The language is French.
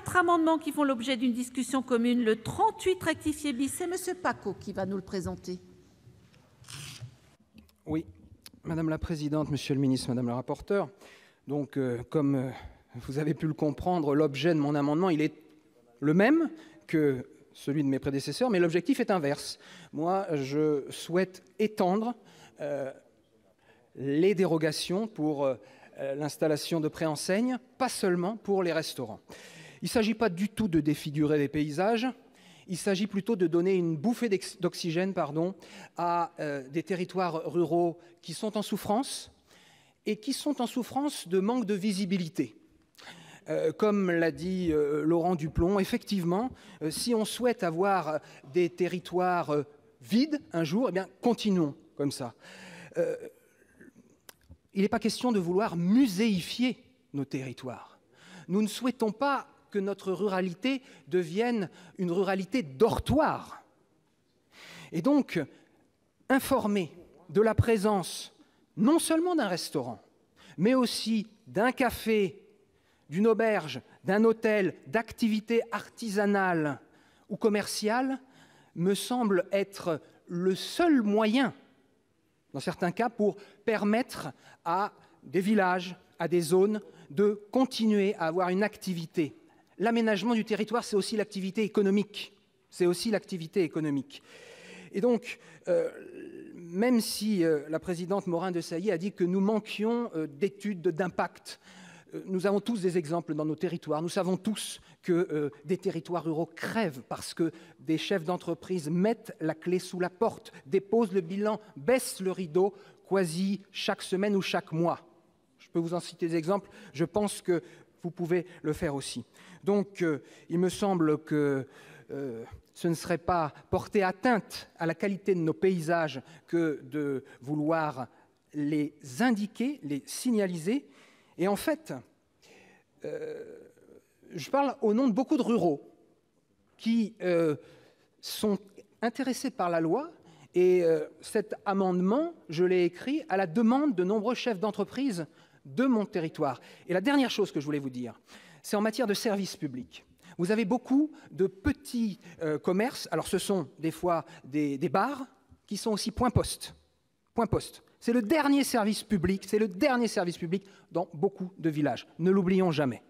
4 amendements qui font l'objet d'une discussion commune. Le 38 rectifié bis, c'est M. Pacaud qui va nous le présenter. Oui, Madame la Présidente, Monsieur le Ministre, Madame la Rapporteure. Donc, comme vous avez pu le comprendre, l'objet de mon amendement, il est le même que celui de mes prédécesseurs, mais l'objectif est inverse. Moi, je souhaite étendre les dérogations pour l'installation de préenseignes, pas seulement pour les restaurants. Il ne s'agit pas du tout de défigurer les paysages, il s'agit plutôt de donner une bouffée d'oxygène à des territoires ruraux qui sont en souffrance et qui sont en souffrance de manque de visibilité. Comme l'a dit Laurent Duplon, effectivement, si on souhaite avoir des territoires vides un jour, eh bien, continuons comme ça. Il n'est pas question de vouloir muséifier nos territoires. Nous ne souhaitons pas que notre ruralité devienne une ruralité dortoir. Et donc, informer de la présence non seulement d'un restaurant, mais aussi d'un café, d'une auberge, d'un hôtel, d'activités artisanales ou commerciales, me semble être le seul moyen, dans certains cas, pour permettre à des villages, à des zones, de continuer à avoir une activité. L'aménagement du territoire, c'est aussi l'activité économique. C'est aussi l'activité économique. Et donc, même si la présidente Morin-Desailly a dit que nous manquions d'études d'impact, nous avons tous des exemples dans nos territoires. Nous savons tous que des territoires ruraux crèvent parce que des chefs d'entreprise mettent la clé sous la porte, déposent le bilan, baissent le rideau quasi chaque semaine ou chaque mois. Je peux vous en citer des exemples. Je pense que vous pouvez le faire aussi. Donc, il me semble que ce ne serait pas porter atteinte à la qualité de nos paysages que de vouloir les indiquer, les signaliser. Et en fait, je parle au nom de beaucoup de ruraux qui sont intéressés par la loi. Et cet amendement, je l'ai écrit à la demande de nombreux chefs d'entreprise de mon territoire. Et la dernière chose que je voulais vous dire, c'est en matière de services publics. Vous avez beaucoup de petits commerces, alors ce sont des fois des bars, qui sont aussi point-poste. Point-poste. C'est le dernier service public, dans beaucoup de villages. Ne l'oublions jamais.